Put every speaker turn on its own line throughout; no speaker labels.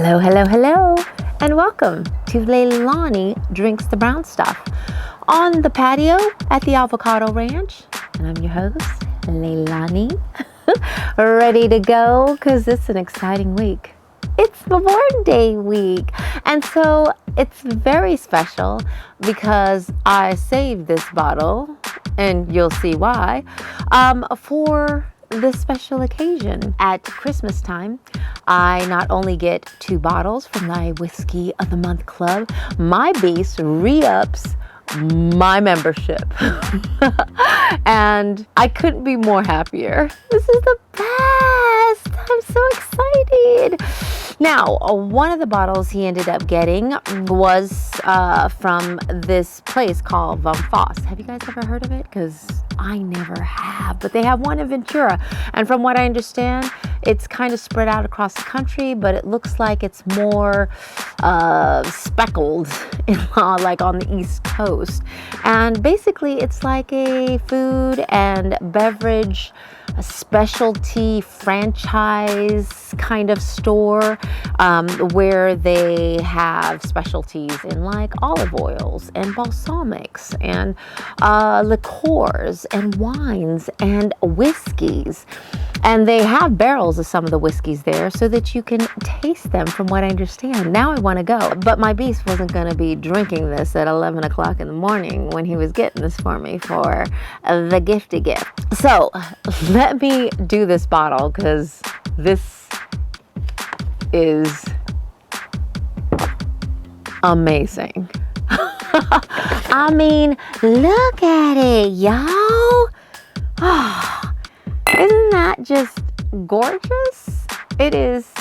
Hello, hello, hello, and welcome to Leilani Drinks the Brown Stuff on the patio at the Avocado Ranch. And I'm your host, Leilani, ready to go because it's an exciting week. It's Memorial Day week, and so it's very special because I saved this bottle, and you'll see why, for this special occasion. At Christmas time, I not only get 2 bottles from my Whiskey of the Month Club, my beast re-ups my membership. And I couldn't be more happier. This is the best. I'm so excited. Now, one of the bottles he ended up getting was from this place called Von Foss. Have you guys ever heard of it? Because I never have, but they have one in Ventura. And from what I understand, it's kind of spread out across the country, but it looks like it's more speckled like on the East Coast. And basically, it's like a food and beverage specialty franchise kind of store where they have specialties in like olive oils and balsamics and liqueurs and wines and whiskeys. And they have barrels of some of the whiskeys there so that you can taste them, from what I understand. Now I want to go. But my beast wasn't going to be drinking this at 11 o'clock in the morning when he was getting this for me for the gifty gift. So let me do this bottle because this is amazing. I mean, look at it, y'all. Oh, isn't that just gorgeous? It is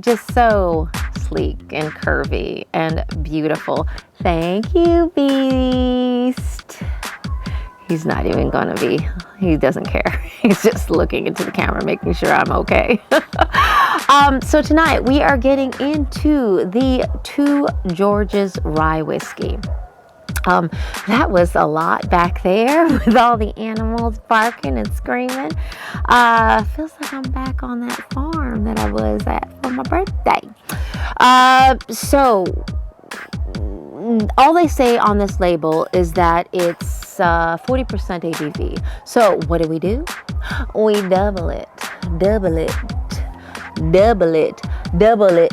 just so sleek and curvy and beautiful. Thank you, Beast. He's not even gonna be, he doesn't care. He's just looking into the camera, making sure I'm okay. So tonight we are getting into the Two Georges Rye Whiskey. That was a lot back there with all the animals barking and screaming. Feels like I'm back on that farm that I was at for my birthday. So all they say on this label is that it's 40% ABV. So what do? We double it.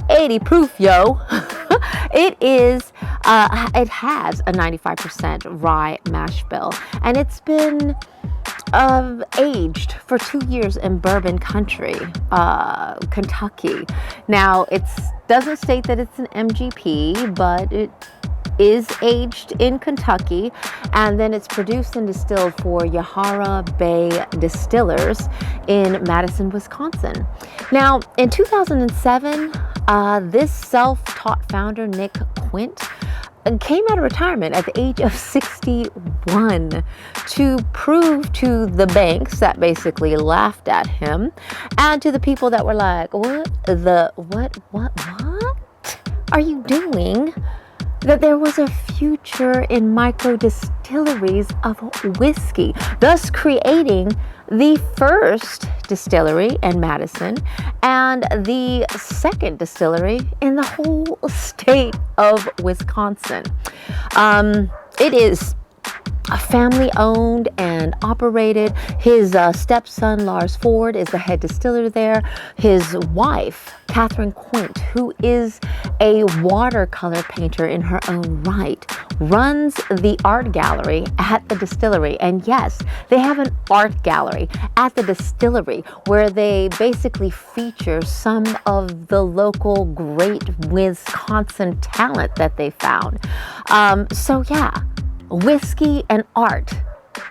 80 proof, yo. It is, it has a 95% rye mash bill, and it's been aged for 2 years in bourbon country, Kentucky. Now, it doesn't state that it's an MGP, but it is aged in Kentucky, and then it's produced and distilled for Yahara Bay Distillers in Madison, Wisconsin. Now, in 2007, this self-taught founder, Nick Quint, came out of retirement at the age of 61 to prove to the banks that basically laughed at him, and to the people that were like, what are you doing? That there was a future in micro distilleries of whiskey, thus creating the first distillery in Madison and the second distillery in the whole state of Wisconsin. It is family owned and operated. His stepson, Lars Ford, is the head distiller there. His wife, Catherine Quint, who is a watercolor painter in her own right, runs the art gallery at the distillery. And yes, they have an art gallery at the distillery where they basically feature some of the local great Wisconsin talent that they found. So yeah, whiskey and art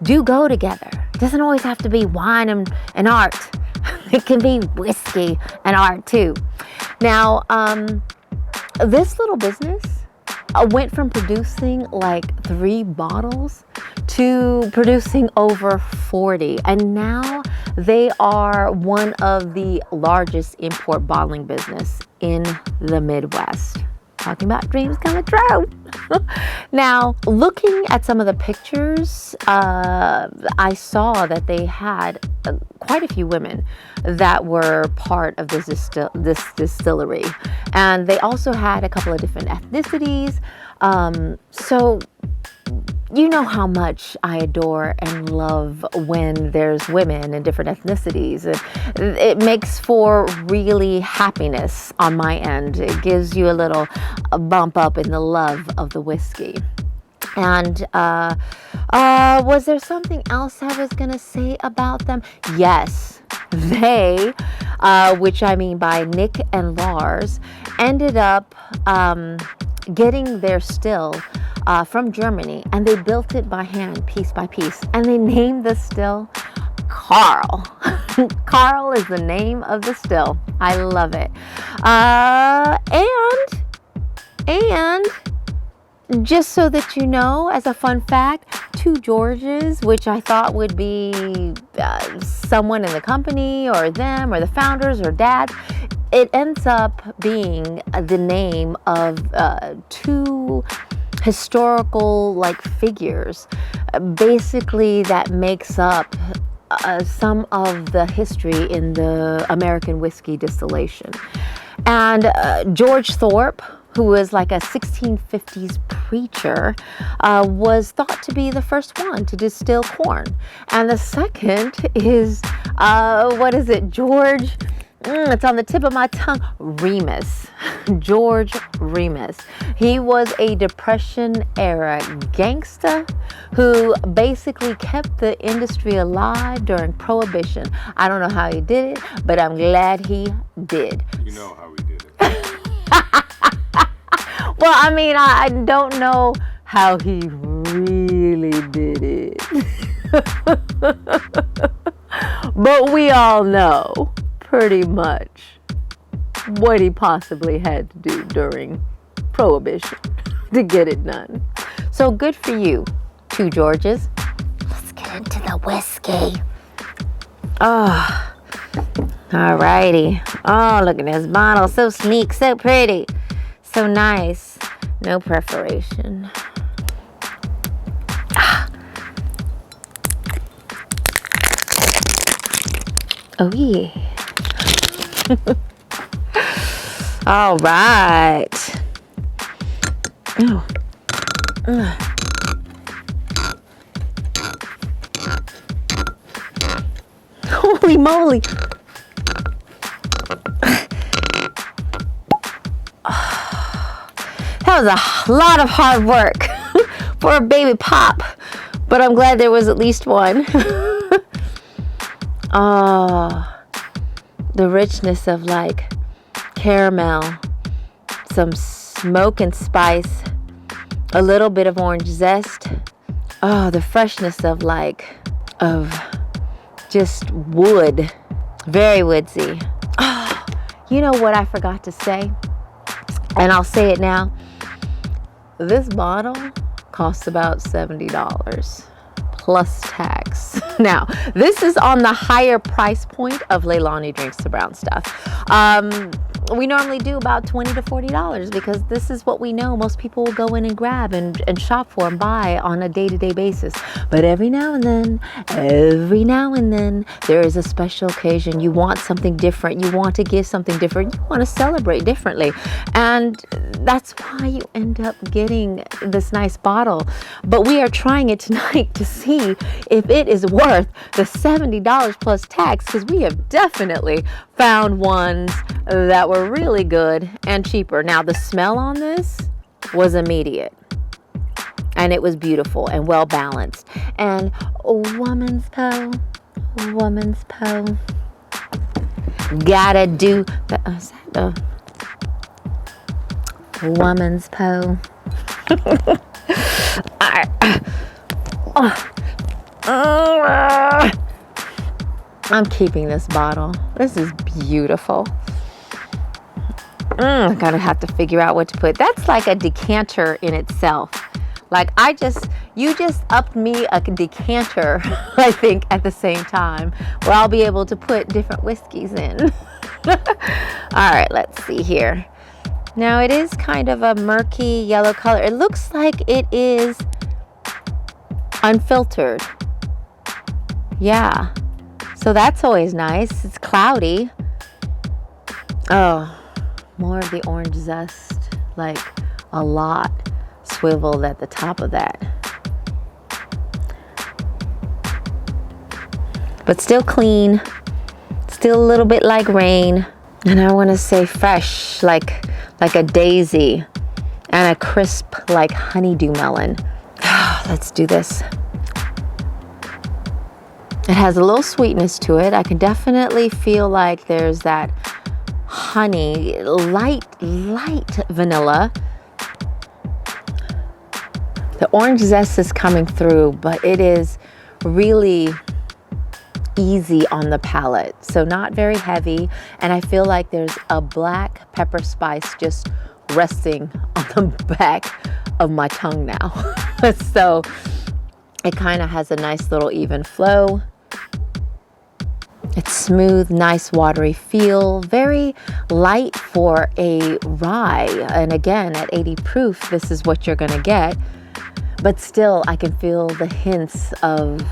do go together. It doesn't always have to be wine and art. It can be whiskey and art too. Now, this little business went from producing like 3 bottles to producing over 40. And now they are one of the largest import bottling business in the Midwest. talking about dreams coming true. Now, looking at some of the pictures, I saw that they had quite a few women that were part of this distillery. And they also had a couple of different ethnicities. So you know how much I adore and love when there's women and different ethnicities. It makes for really happiness on my end. It gives you a little bump up in the love of the whiskey. And was there something else I was going to say about them? Yes, they, which I mean by Nick and Lars, ended up getting their still from Germany, and they built it by hand, piece by piece, and they named the still Carl. Carl is the name of the still. I love it. And just so that you know, as a fun fact, 2 Georges, which I thought would be someone in the company or them or the founders or dads, it ends up being the name of 2 historical figures, basically, that makes up some of the history in the American whiskey distillation. And George Thorpe, who was like a 1650s preacher, was thought to be the first one to distill corn. And the second is, George, it's on the tip of my tongue, Remus. George Remus. He was a Depression-era gangster who basically kept the industry alive during Prohibition. I don't know how he did it, but I'm glad he did.
You know how he did it.
Well, I mean, I don't know how he really did it. But we all know pretty much what he possibly had to do during Prohibition to get it done. So good for you, 2 Georges. Let's get into the whiskey. Oh, alrighty. Oh, look at this bottle. So sleek, so pretty, so nice. No perforation. Oh, yeah. All right. Oh. Holy moly. That was a lot of hard work for a baby pop, but I'm glad there was at least one. Oh, the richness of caramel, some smoke and spice, a little bit of orange zest. Oh, the freshness of just wood, very woodsy. Oh, you know what I forgot to say? And I'll say it now. This bottle costs about $70 plus tax. Now, this is on the higher price point of Leilani Drinks the Brown Stuff. We normally do about $20 to $40 because this is what we know most people will go in and grab and shop for and buy on a day-to-day basis. But every now and then, there is a special occasion. You want something different. You want to give something different. You want to celebrate differently. And that's why you end up getting this nice bottle. But we are trying it tonight to see if it is worth the $70 plus tax, because we have definitely found ones that were really good and cheaper. Now, the smell on this was immediate, and it was beautiful and well balanced. And woman's po, gotta do the woman's po. I'm keeping this bottle. This is beautiful. I'm gonna have to figure out what to put. That's like a decanter in itself. You just upped me a decanter, I think, at the same time, where I'll be able to put different whiskeys in. All right, let's see here. Now it is kind of a murky yellow color. It looks like it is unfiltered. Yeah. So that's always nice. It's cloudy. Oh, more of the orange zest. Like a lot swiveled at the top of that. But still clean. Still a little bit like rain. And I want to say fresh, like a daisy, and a crisp like honeydew melon. Let's do this. It has a little sweetness to it. I can definitely feel like there's that honey, light vanilla. The orange zest is coming through, but it is really easy on the palate, so not very heavy, and I feel like there's a black pepper spice just resting on the back of my tongue now. So it kind of has a nice little even flow. It's smooth, nice watery feel, very light for a rye, and again at 80 proof this is what you're gonna get, but still I can feel the hints of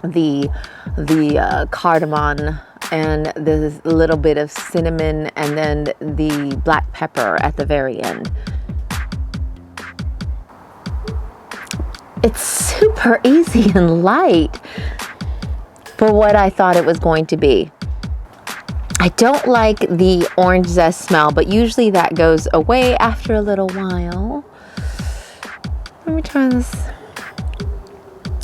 the cardamom and the little bit of cinnamon and then the black pepper at the very end. It's super easy and light for what I thought it was going to be. I don't like the orange zest smell, but usually that goes away after a little while. Let me try this.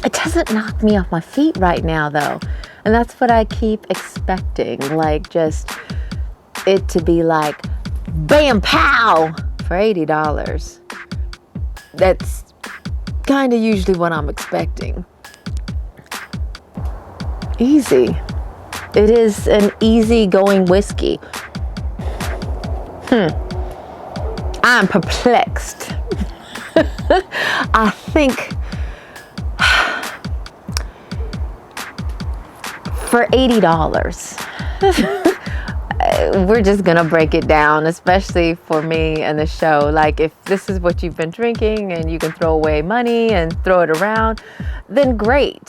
It doesn't knock me off my feet right now though. And that's what I keep expecting. Like just it to be like bam pow for $80. That's kind of usually what I'm expecting. Easy. It is an easy going whiskey. I'm perplexed. I think for $80, we're just gonna break it down, especially for me and the show. Like if this is what you've been drinking and you can throw away money and throw it around, then great.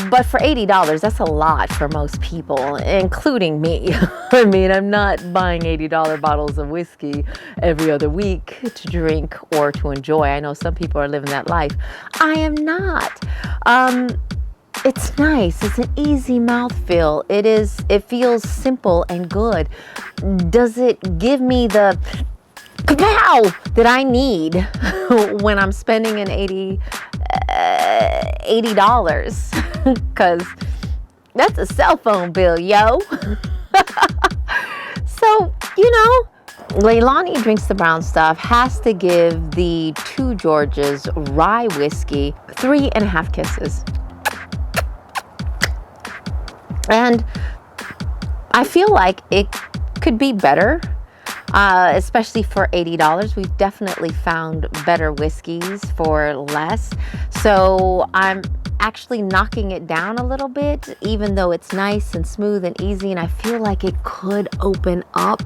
But for $80, that's a lot for most people, including me. I mean, I'm not buying $80 bottles of whiskey every other week to drink or to enjoy. I know some people are living that life. I am not. It's nice. It's an easy mouthfeel. It feels simple and good. Does it give me the kapow that I need when I'm spending an $80? Because that's a cell phone bill, yo. So, you know, Leilani Drinks the Brown Stuff has to give the Two Georges rye whiskey 3.5 kisses. And I feel like it could be better, especially for $80. We've definitely found better whiskeys for less. So I'm actually knocking it down a little bit, even though it's nice and smooth and easy, and I feel like it could open up.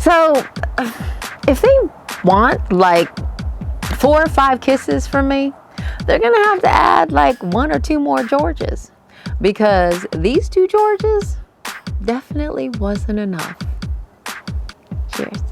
So if they want like 4 or 5 kisses from me, they're gonna have to add like 1 or 2 more Georges, because these 2 Georges definitely wasn't enough. Cheers.